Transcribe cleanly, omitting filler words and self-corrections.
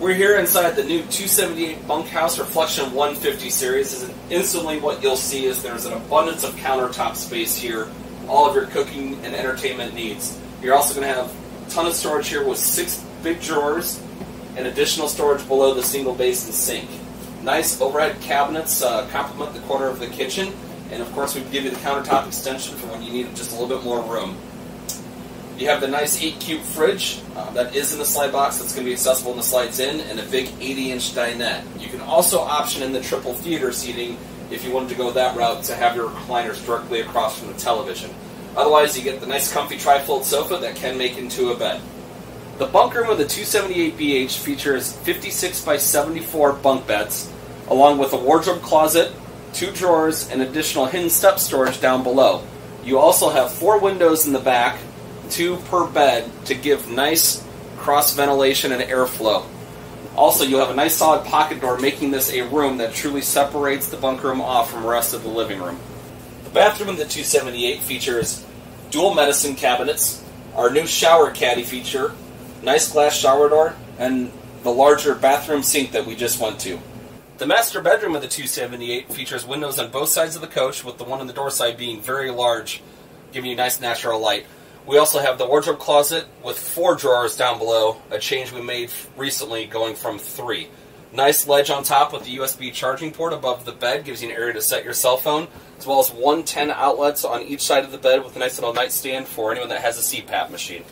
We're here inside the new 278 Bunkhouse Reflection 150 series, and instantly what you'll see is there's an abundance of countertop space here, all of your cooking and entertainment needs. You're also going to have a ton of storage here with 6 big drawers and additional storage below the single basin sink. Nice overhead cabinets complement the corner of the kitchen, and of course we give you the countertop extension for when you need just a little bit more room. You have the nice 8-cube fridge that is in the slide box that's going to be accessible when the slides in, and a big 80-inch dinette. You can also option in the triple theater seating if you wanted to go that route to have your recliners directly across from the television. Otherwise, you get the nice comfy tri-fold sofa that can make into a bed. The bunk room of the 278BH features 56 by 74 bunk beds, along with a wardrobe closet, 2 drawers, and additional hidden step storage down below. You also have 4 windows in the back, 2 per bed, to give nice cross ventilation and airflow. Also, you'll have a nice solid pocket door, making this a room that truly separates the bunk room off from the rest of the living room. The bathroom in the 278 features dual medicine cabinets, our new shower caddy feature, nice glass shower door, and the larger bathroom sink that we just went to. The master bedroom of the 278 features windows on both sides of the coach, with the one on the door side being very large, giving you nice natural light. We also have the wardrobe closet with 4 drawers down below, a change we made recently going from 3. Nice ledge on top with the USB charging port above the bed, gives you an area to set your cell phone, as well as 110 outlets on each side of the bed with a nice little nightstand for anyone that has a CPAP machine.